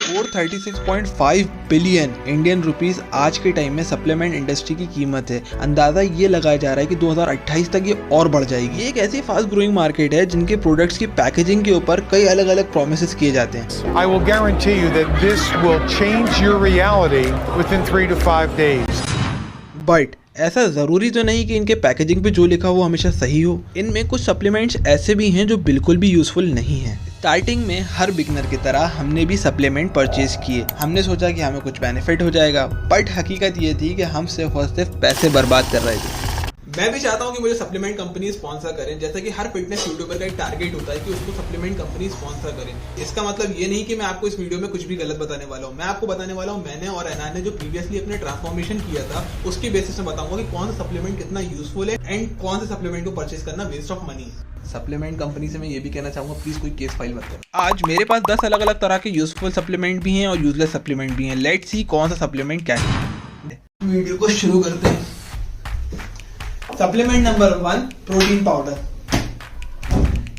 436.5 billion Indian rupees आज के time में सप्लीमेंट इंडस्ट्री की कीमत है। अंदाजा ये लगाया जा रहा है कि 2028 तक ये और बढ़ जाएगी। ये एक ऐसी फास्ट ग्रोइंग मार्केट है जिनके प्रोडक्ट्स की पैकेजिंग के ऊपर कई अलग अलग प्रोमिसेस किए जाते हैं। I will guarantee you that this will change your reality within 3 to 5 days. But ऐसा ज़रूरी तो नहीं कि इनके पैकेजिंग पे जो लिखा हो हमेशा सही हो। इनमें कुछ सप्लीमेंट्स ऐसे भी हैं जो बिल्कुल भी यूज़फुल नहीं हैं। स्टार्टिंग में हर बिगनर की तरह हमने भी सप्लीमेंट परचेज किए। हमने सोचा कि हमें कुछ बेनिफिट हो जाएगा, बट हकीकत ये थी कि हम सिर्फ और सिर्फ पैसे बर्बाद कर रहे थे। मैं भी चाहता हूँ कि मुझे सप्लीमेंट कंपनी स्पॉन्सर करें, जैसा कि हर फिटनेस यूट्यूबर का एक टारगेट होता है कि उसको सप्लीमेंट कंपनी स्पॉन्सर करें। इसका मतलब ये नहीं कि मैं आपको इस वीडियो में कुछ भी गलत बताने वाला हूँ। मैं आपको बताने वाला हूँ मैंने और अनान ने जो प्रीवियसली अपने ट्रांसफॉर्मेशन किया था उसके बेसिस में बताऊंगा कि कौन सा सप्लीमेंट कितना यूजफुल है एंड कौन से सप्लीमेंट को परचेज करना waste of money. Supplement company से मैं ये भी कहना चाहूंगा, प्लीज कोई केस फाइल मत करो। आज मेरे पास 10 अलग अलग तरह के यूजफुल सप्लीमेंट भी हैं और यूजलेस सप्लीमेंट भी हैं। लेट्स सी कौन सा सप्लीमेंट क्या है। वीडियो को शुरू करते हैं। Supplement number 1, protein powder.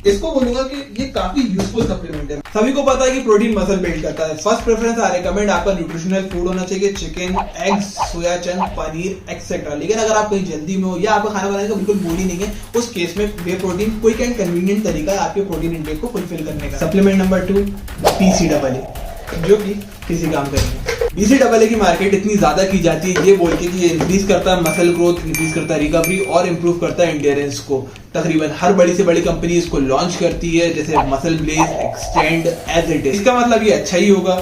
इसको बोलूंगा कि ये काफी यूजफुल सप्लीमेंट है। सभी को पता है कि प्रोटीन मसल बिल्ड करता है। फर्स्ट प्रेफरेंस आई रिकमेंड आपका न्यूट्रिशनल फूड होना चाहिए, चिकन, एग्स, सोया चंक, पनीर एक्सेट्रा। लेकिन अगर आप कहीं जल्दी में हो या आपका खाना बनाने का बिल्कुल मूड ही नहीं है, उस केस में वे प्रोटीन क्विक एंड कन्वीनियंट तरीका है आपके प्रोटीन इंटेक को फुलफिल करने का। सप्लीमेंट नंबर 2, BCAA, जो कि किसी काम का नहीं। BCAA की मार्केट इतनी ज्यादा की जाती है ये बोल के कि ये इंक्रीज करता है मसल ग्रोथ, इंक्रीज करता है रिकवरी और इंप्रूव करता है एंड्योरेंस को। तकरीबन हर बड़ी से बड़ी कंपनी इसको लॉन्च करती है, जैसे muscle blaze, extend, as it is. इसका मतलब ये अच्छा ही होगा,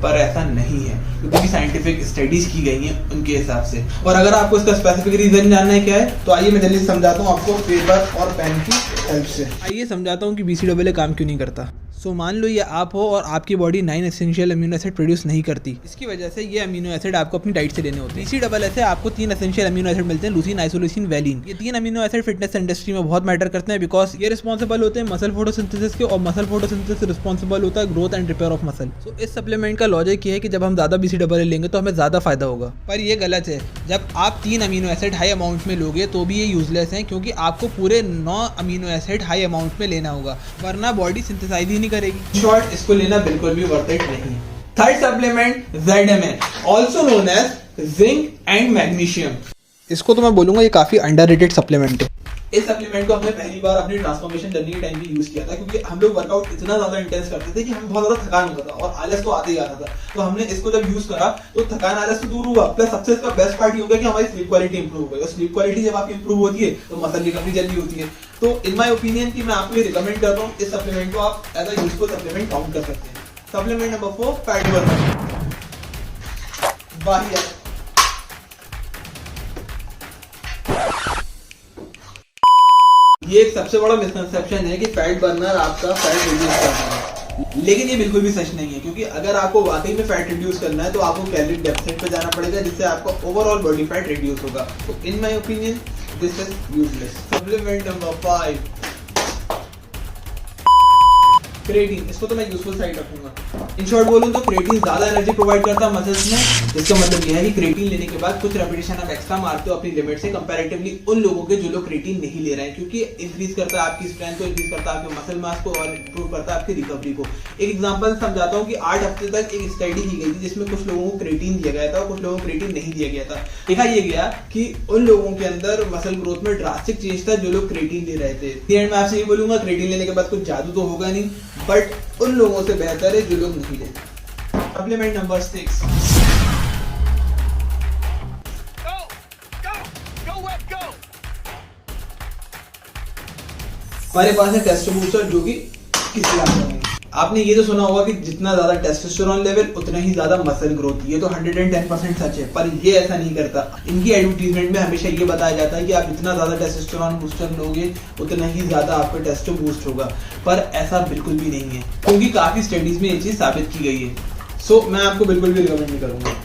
पर ऐसा नहीं है क्योंकि साइंटिफिक स्टडीज की गई हैं उनके हिसाब से। और अगर आपको इसका स्पेसिफिक रीजन जानना है क्या है तो आइए मैं जल्दी समझाता हूँ आपको पेपर और पेन की हेल्प से। आइए समझाता हूँ कि BCAA काम क्यों नहीं करता। सो मान लो ये आप हो और आपकी body 9 essential amino acid produce नहीं करती। इसकी वजह से ये अमीनो एसिड आपको अपनी डाइट से लेने होते हैं। BCAA से आपको 3 एसेंशियल अमीनो एसिड मिलते हैं, लूसीन, आइसोल्यूसिन, वैलिन। ये 3 अमीनो एसिड फिटनेस इंडस्ट्री में बहुत मैटर करते हैं बिकॉज ये रिस्पॉन्सिबल होते हैं मसल फोटोसिंथेसिस के, और मसल फोटोसिंथेसिस रिस्पॉन्सिबल होता है growth and repair of muscle. So इस सप्लीमेंट का लॉजिक ये है कि जब हम ज्यादा BCAA लेंगे तो हमें ज्यादा फायदा होगा, पर ये गलत है। जब आप 3 अमीनो एसिड हाई अमाउंट में लोगे तो भी ये यूजलेस है क्योंकि आपको पूरे 9 अमीनो एसिड हाई अमाउंट में लेना होगा, वरना बॉडी सिंथेसाइज ही नहीं करेगी। शॉर्ट, इसको लेना बिल्कुल भी वर्थ इट नहीं है। Third supplement ZMN, also known as zinc and magnesium. इसको तो मैं बोलूंगा ये काफी अंडररेटेड सप्लीमेंट है। इस सप्लीमेंट को हमने पहली बार अपनी ट्रांसफॉर्मेशन जर्नी के टाइम भी यूज किया था क्योंकि हम लोग वर्कआउट इतना ज्यादा इंटेंस करते थे कि हमें बहुत ज्यादा थकान होता था और आलस तो आते ही आता था। तो हमने इसको जब यूज करा तो थकान आलस से दूर हुआ, प्लस सबसे इसका बेस्ट पार्ट ये हो गया कि हमारी स्लीप क्वालिटी इंप्रूव हो गई। और स्लीप क्वालिटी जब आपकी इंप्रूव होती है तो मसल रिकवरी जल्दी होती है। तो इन माय ओपिनियन कि मैं आपको ये रिकमेंड करता हूँ, इस सप्लीमेंट को आप as a useful supplement count कर सकते हैं। Supplement number 4, fat burner. वाह यार, ये एक सबसे बड़ा मिसकंसेप्शन है कि फैट बर्नर आपका फैट रिड्यूस करता है, लेकिन ये बिल्कुल भी सच नहीं है क्योंकि अगर आपको वाकई में फैट रिड्यूस करना है तो आपको कैलोरी डेफिसिट पे जाना पड़ेगा जिससे आपका ओवरऑल बॉडी फैट रिड्यूस होगा। तो in my opinion this is useless. Supplement number 5, creatine. इसको तो मैं यूजफुल साइड रखूंगा। इन शॉर्ट बोलूं तो क्रेटीन ज्यादा एनर्जी प्रोवाइड करता है मसल्स में। इसका मतलब यह है कि क्रेटीन लेने के बाद कुछ रेपिटेशन आप एक्स्ट्रा मारते हो अपनी लिमिट से कंपैरेटिवली उन लोगों के जो लोग क्रेटीन नहीं ले रहे हैं, क्योंकि इंक्रीज करता है आपकी स्ट्रेंथ को, इंक्रीज करता है आपके मसल मास को और इंप्रूव करता है आपकी रिकवरी को। एक एग्जांपल समझाता हूँ कि 8 हफ्ते तक एक स्टडी की गई थी जिसमें कुछ लोगों को क्रेटीन दिया गया था और कुछ लोगों को क्रेटीन नहीं दिया गया था। देखा ये गया कि उन लोगों के अंदर मसल ग्रोथ में ड्रास्टिक चेंज था जो लोग क्रेटीन ले रहे थे। एंड मैं आपसे ये बोलूंगा क्रेटीन लेने के बाद कुछ जादू तो होगा नहीं, बट उन लोगों से बेहतर है जो लोग नहीं लेते। सप्लीमेंट नंबर 6, हमारे पास है टेस्टो बूस्टर, जो कि किसी काम का नहीं। आपने ये तो सुना होगा कि जितना ज्यादा टेस्टोस्टेरोन लेवल उतना ही ज्यादा मसल ग्रोथ। ये तो 110% सच है, पर ये ऐसा नहीं करता। इनकी एडवर्टीजमेंट में हमेशा ये बताया जाता है कि आप जितना ज्यादा टेस्टोस्टेरोन बूस्टर लोगे उतना ही ज्यादा आपका टेस्टो बूस्ट होगा, पर ऐसा बिल्कुल भी नहीं है क्योंकि काफी स्टडीज में ये चीज साबित की गई है। सो मैं आपको बिल्कुल भी रिकमेंड नहीं करूंगा।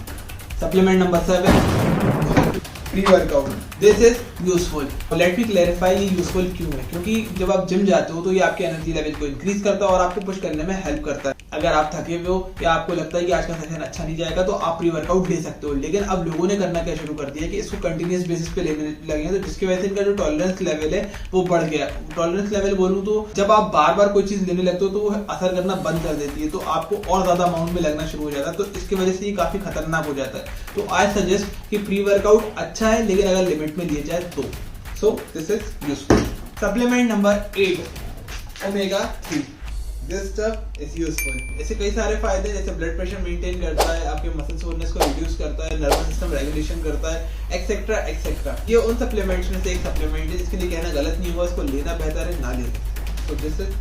Supplement number 7, pre workout. This is useful. Let me clarify ये यूजफुल क्यों है, क्योंकि जब आप जिम जाते हो तो ये आपके एनर्जी लेवल को इंक्रीज करता है और आपको पुश करने में हेल्प करता है। अगर आप थके हुए हो या आपको लगता है कि आज का सेशन अच्छा नहीं जाएगा तो आप प्री वर्कआउट ले सकते हो। लेकिन अब लोगों ने करना क्या शुरू कर दिया है कि इसको कंटिन्यूस बेसिस पे लेने लगे हैं, तो जिसकी वजह से इनका जो टॉलरेंस लेवल है वो बढ़ गया। टॉलरेंस लेवल बोलूं तो जब आप बार बार कोई चीज लेने लगते हो तो वो असर करना बंद कर देती है, तो आपको और ज्यादा अमाउंट में लगना शुरू हो जाता है, तो इसकी वजह से ये काफी खतरनाक हो जाता है। तो आई सजेस्ट कि प्री वर्कआउट अच्छा है लेकिन अगर लिमिट में लिया जाए तो। So this is useful. Supplement number 8, omega 3। This stuff is useful. ऐसे कई सारे फायदे, जैसे ब्लड प्रेशर मेंटेन करता है, आपके मसल सोरनेस को रिड्यूस करता है, नर्वस सिस्टम रेगुलेशन करता है, एक्सेट्रा एक्सेट्रा। ये उन सप्लीमेंट्स में से एक सप्लीमेंट है जिसके लिए कहना गलत नहीं होगा, इसको लेना बेहतर है ना लेना। तो this is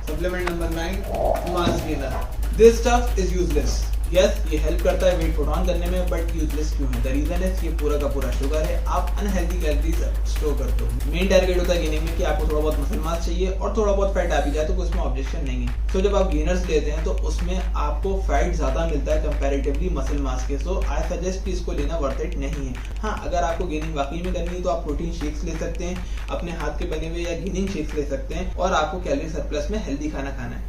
supplement number 9, mass gainer. This stuff is useless. Yes, ये हेल्प करता है वेट पुट ऑन करने में, बट यूजलेस क्यों है? द रीजन है ये पूरा का पूरा शुगर है, आप अनहेल्दी कैलोरीज स्टोर करते हो। मेन टारगेट होता है गेनिंग में कि आपको थोड़ा बहुत मसल मास चाहिए और थोड़ा बहुत फैट आ भी जाए तो उसमें ऑब्जेक्शन नहीं है। तो जब आप गेनर्स लेते हैं तो उसमें आपको फैट ज्यादा मिलता है कंपैरेटिवली मसल मास के। सो आई सजेस्ट कि इसको लेना वर्थ इट नहीं है। हाँ, अगर आपको गेनिंग वाकई में करनी है तो आप प्रोटीन शेक्स ले सकते हैं, अपने हाथ के बने हुए या गेनिंग शेक्स ले सकते हैं, और आपको कैलोरी सरप्लस में हेल्दी खाना खाना है।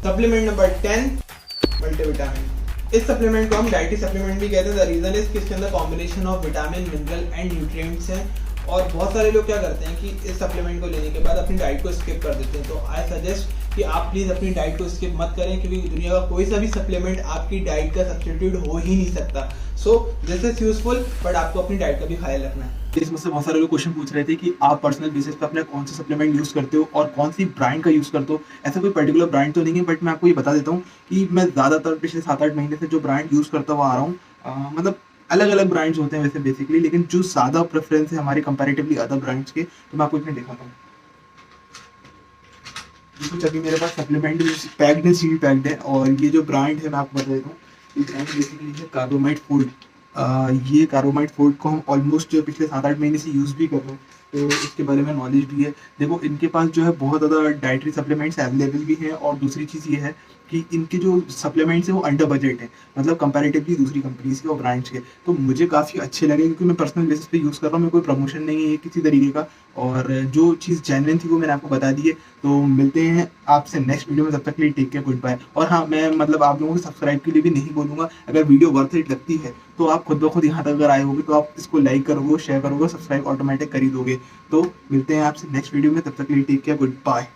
Supplement number 10, multivitamin. इस सप्लीमेंट को हम डाइटरी सप्लीमेंट भी कहते हैं। द रीजन इज कि इसके अंदर combination of vitamin, mineral and nutrients हैं, और बहुत सारे लोग क्या करते हैं कि इस सप्लीमेंट को लेने के बाद अपनी डाइट को स्किप कर देते हैं। तो आई सजेस्ट कि आप प्लीज अपनी डाइट को स्किप मत करें, क्योंकि दुनिया का कोई सा भी सप्लीमेंट आपकी डाइट का सब्स्टिट्यूट हो ही नहीं सकता। So this is useful, but आपको अपनी डाइट का भी ख्याल रखना है। इसमें से बहुत सारे लोग क्वेश्चन पूछ रहे थे कि आप पर्सनल बेसिस पे अपना कौन सा सप्लीमेंट यूज करते हो और कौन सी ब्रांड का यूज करते हो। ऐसा कोई पर्टिकुलर ब्रांड तो नहीं है, बट मैं आपको ये बता देता हूँ कि मैं ज्यादातर पिछले 7-8 महीने से जो ब्रांड यूज करता हुआ आ रहा हूँ, मतलब अलग अलग ब्रांड्स होते हैं वैसे बेसिकली, लेकिन जो ज्यादा प्रेफरेंस है हमारे कंपैरेटिवली अदर ब्रांड्स के, तो मैं आपको इसमें दिखाता हूँ। कुछ अभी मेरे पास सप्लीमेंट पैक्ड है, सील पैक्ड है, और ये जो ब्रांड है मैं आपको बता देता हूँ। ये ब्रांड बेसिकली है कार्बोमाइट फूड। ये कार्बोमाइट फूड को हम ऑलमोस्ट पिछले 7-8 महीने से यूज़ भी कर रहे हैं, तो इसके बारे में नॉलेज भी है। देखो, इनके पास जो है बहुत ज़्यादा डाइटरी सप्लीमेंट्स अवेलेबल भी हैं, और दूसरी चीज़ ये है कि इनके जो सप्लीमेंट्स हैं वो अंडर बजट है, मतलब कंपैरेटिवली दूसरी कंपनीज के और ब्रांड्स के। तो मुझे काफ़ी अच्छे लगे, क्योंकि मैं पर्सनल बेसिस पे यूज़ कर रहा हूँ, मेरे कोई प्रमोशन नहीं है किसी तरीके का, और जो चीज़ जेन्युइन थी वो मैंने आपको बता दी है। तो मिलते हैं आपसे नेक्स्ट वीडियो में, तब तक के लिए टेक केयर, गुड बाय। और हाँ, मैं मतलब आप लोगों को सब्सक्राइब के लिए भी नहीं बोलूँगा। अगर वीडियो वर्थ इट लगती है तो आप खुद ब खुद यहाँ तक अगर आए होगे तो आप इसको लाइक करोगे, शेयर करोगे, सब्सक्राइब ऑटोमेटिक कर ही दोगे। तो मिलते हैं आपसे नेक्स्ट वीडियो में, तब तक के लिए टेक केयर, गुड बाय।